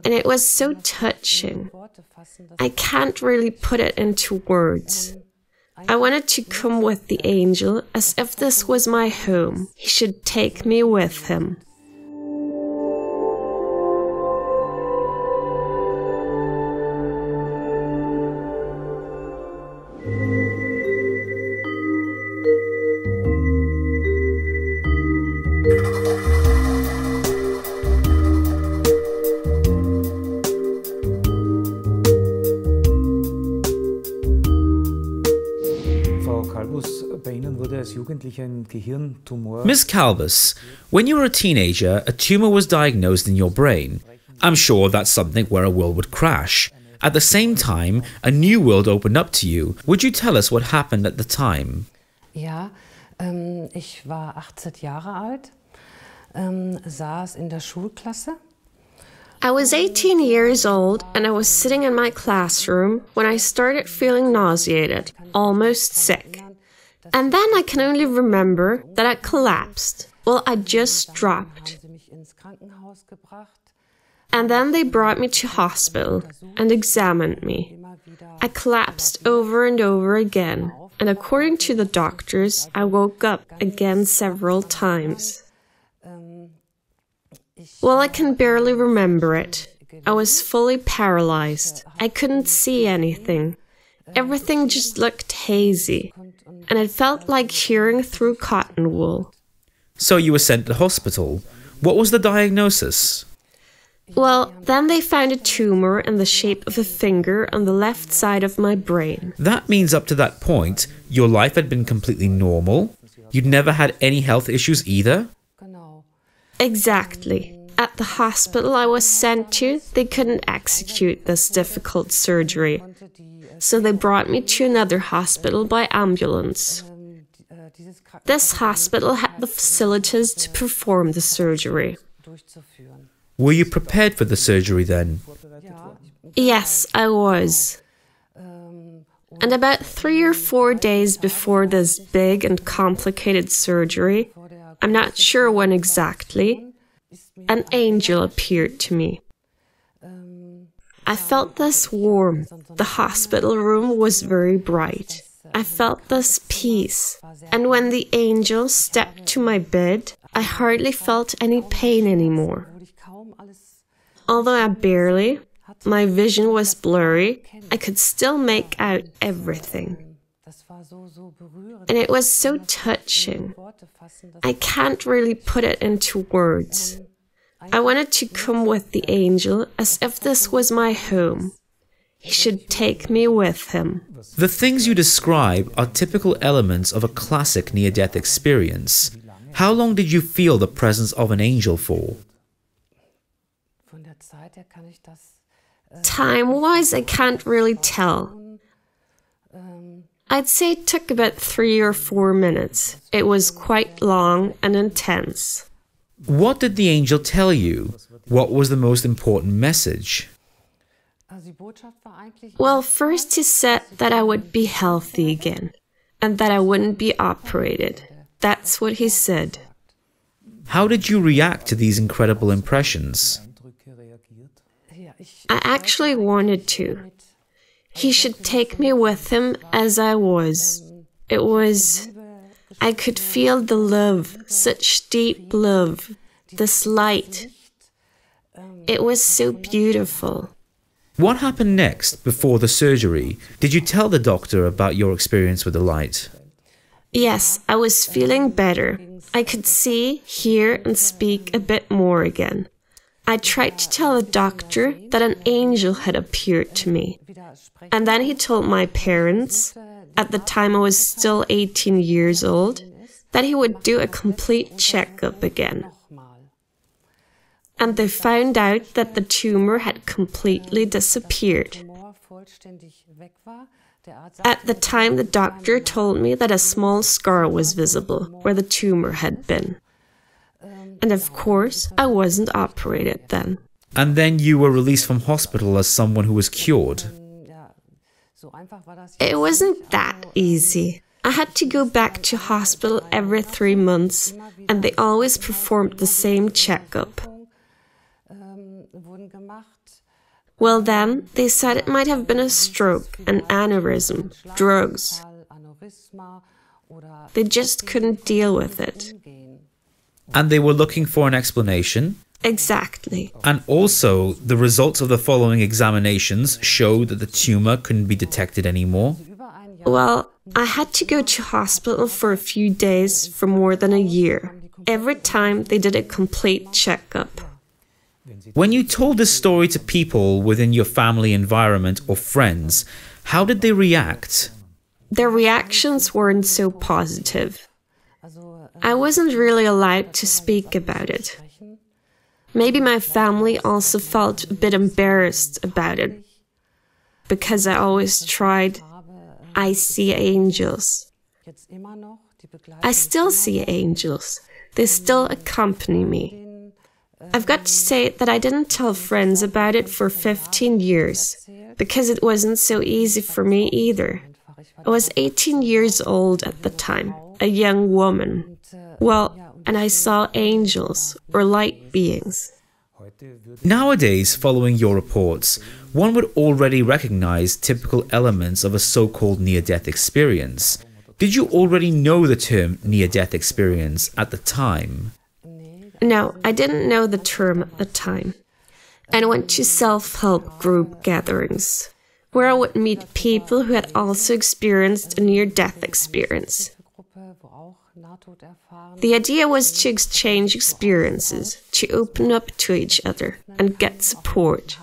And it was so touching. I can't really put it into words. I wanted to come with the angel as if this was my home. He should take me with him. Miss Kalbus, when you were a teenager, a tumor was diagnosed in your brain. I'm sure that's something where a world would crash. At the same time, a new world opened up to you. Would you tell us what happened at the time? Ja, ich war 18 Jahre alt, saß in der Schulklasse. I was 18 years old and I was sitting in my classroom when I started feeling nauseated, almost sick. And then I can only remember that I collapsed. Well, I just dropped. And then they brought me to hospital and examined me. I collapsed over and over again, and according to the doctors, I woke up again several times. Well, I can barely remember it. I was fully paralyzed. I couldn't see anything. Everything just looked hazy, and it felt like hearing through cotton wool. So you were sent to hospital. What was the diagnosis? Well, then they found a tumor in the shape of a finger on the left side of my brain. That means up to that point, your life had been completely normal? You'd never had any health issues either? Exactly. At the hospital I was sent to, they couldn't execute this difficult surgery. So they brought me to another hospital by ambulance. This hospital had the facilities to perform the surgery. Were you prepared for the surgery then? Yes, I was. And about 3 or 4 days before this big and complicated surgery, I'm not sure when exactly, an angel appeared to me. I felt this warmth. The hospital room was very bright. I felt this peace. And when the angel stepped to my bed, I hardly felt any pain anymore. Although I barely, my vision was blurry, I could still make out everything. And it was so touching. I can't really put it into words. I wanted to come with the angel as if this was my home. He should take me with him. The things you describe are typical elements of a classic near-death experience. How long did you feel the presence of an angel for? Time-wise, I can't really tell. I'd say it took about 3 or 4 minutes. It was quite long and intense. What did the angel tell you? What was the most important message? Well, first he said that I would be healthy again, and that I wouldn't be operated. That's what he said. How did you react to these incredible impressions? I actually wanted to. He should take me with him as I was. I could feel the love, such deep love, this light. It was so beautiful. What happened next, before the surgery? Did you tell the doctor about your experience with the light? Yes, I was feeling better. I could see, hear, and speak a bit more again. I tried to tell the doctor that an angel had appeared to me. And then he told my parents, at the time I was still 18 years old, that he would do a complete checkup again. And they found out that the tumor had completely disappeared. At the time, the doctor told me that a small scar was visible where the tumor had been. And of course, I wasn't operated then. And then you were released from hospital as someone who was cured. It wasn't that easy. I had to go back to hospital every 3 months, and they always performed the same checkup. Well then, they said it might have been a stroke, an aneurysm, drugs. They just couldn't deal with it. And they were looking for an explanation? Exactly. And also, the results of the following examinations showed that the tumor couldn't be detected anymore? Well, I had to go to hospital for a few days for more than a year. Every time they did a complete checkup. When you told this story to people within your family environment or friends, how did they react? Their reactions weren't so positive. I wasn't really allowed to speak about it. Maybe my family also felt a bit embarrassed about it, because I always tried, I see angels. I still see angels. They still accompany me. I've got to say that I didn't tell friends about it for 15 years, because it wasn't so easy for me either. I was 18 years old at the time, a young woman. Well, and I saw angels, or light beings. Nowadays, following your reports, one would already recognize typical elements of a so-called near-death experience. Did you already know the term near-death experience at the time? No, I didn't know the term at the time. I went to self-help group gatherings, where I would meet people who had also experienced a near-death experience. The idea was to exchange experiences, to open up to each other and get support.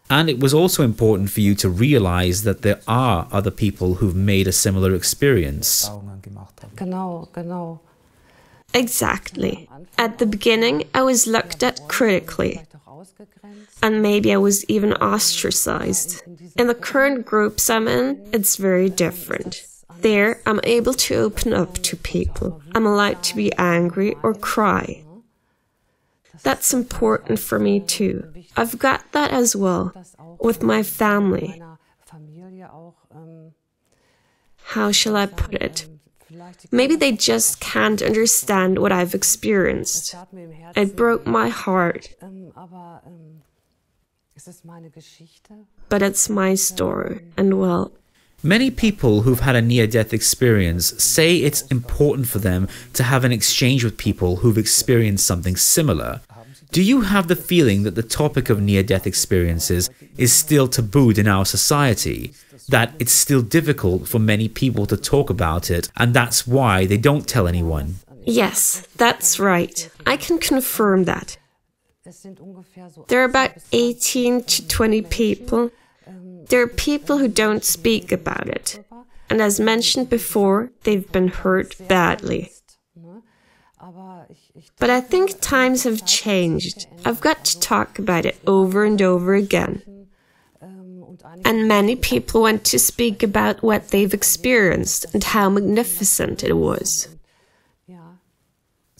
And it was also important for you to realize that there are other people who've made a similar experience. Exactly. At the beginning, I was looked at critically. And maybe I was even ostracized. In the current groups I'm in, it's very different. There, I'm able to open up to people. I'm allowed to be angry or cry. That's important for me too. I've got that as well, with my family. How shall I put it? Maybe they just can't understand what I've experienced. It broke my heart. But it's my story, and well... Many people who've had a near-death experience say it's important for them to have an exchange with people who've experienced something similar. Do you have the feeling that the topic of near-death experiences is still tabooed in our society? That it's still difficult for many people to talk about it, and that's why they don't tell anyone? Yes, that's right. I can confirm that. There are about 18 to 20 people. There are people who don't speak about it. And as mentioned before, they've been hurt badly. But I think times have changed. I've got to talk about it over and over again. And many people want to speak about what they've experienced and how magnificent it was.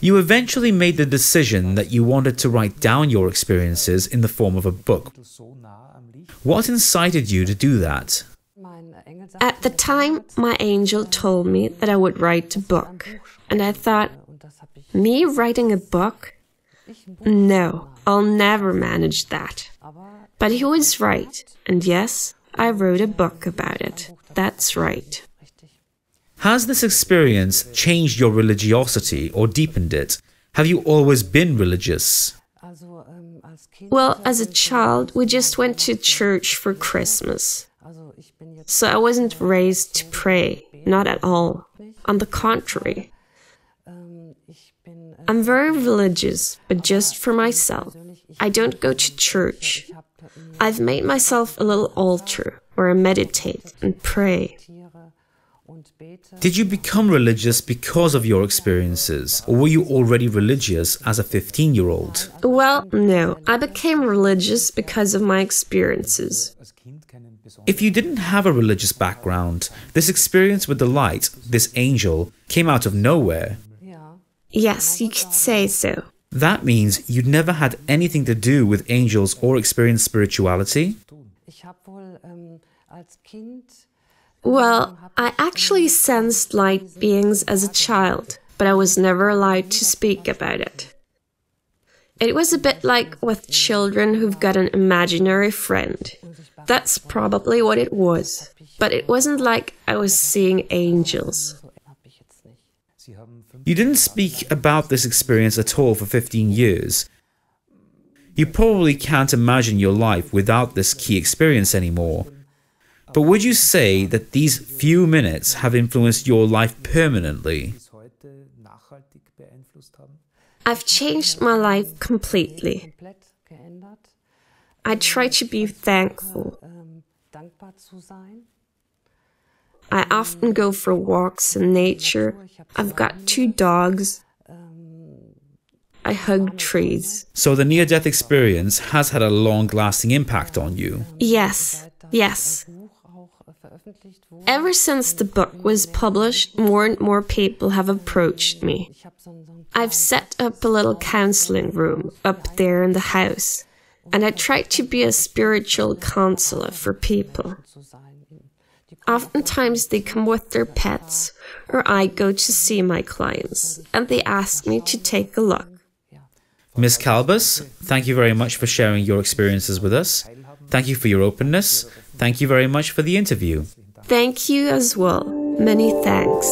You eventually made the decision that you wanted to write down your experiences in the form of a book. What incited you to do that? At the time, my angel told me that I would write a book. And I thought, me writing a book? No, I'll never manage that. But he was right. And yes, I wrote a book about it. That's right. Has this experience changed your religiosity or deepened it? Have you always been religious? Well, as a child, we just went to church for Christmas. So I wasn't raised to pray, not at all. On the contrary. I'm very religious, but just for myself. I don't go to church. I've made myself a little altar where I meditate and pray. Did you become religious because of your experiences, or were you already religious as a 15-year-old? Well, no. I became religious because of my experiences. If you didn't have a religious background, this experience with the light, this angel, came out of nowhere. Yes, you could say so. That means you'd never had anything to do with angels or experienced spirituality? Well, I actually sensed light beings as a child, but I was never allowed to speak about it. It was a bit like with children who've got an imaginary friend. That's probably what it was. But it wasn't like I was seeing angels. You didn't speak about this experience at all for 15 years. You probably can't imagine your life without this key experience anymore. But would you say that these few minutes have influenced your life permanently? I've changed my life completely. I try to be thankful. I often go for walks in nature. I've got 2 dogs. I hug trees. So the near-death experience has had a long-lasting impact on you. Yes, yes. Ever since the book was published, more and more people have approached me. I've set up a little counseling room up there in the house, and I try to be a spiritual counselor for people. Oftentimes they come with their pets, or I go to see my clients, and they ask me to take a look. Ms. Kalbus, thank you very much for sharing your experiences with us. Thank you for your openness. Thank you very much for the interview. Thank you as well. Many thanks.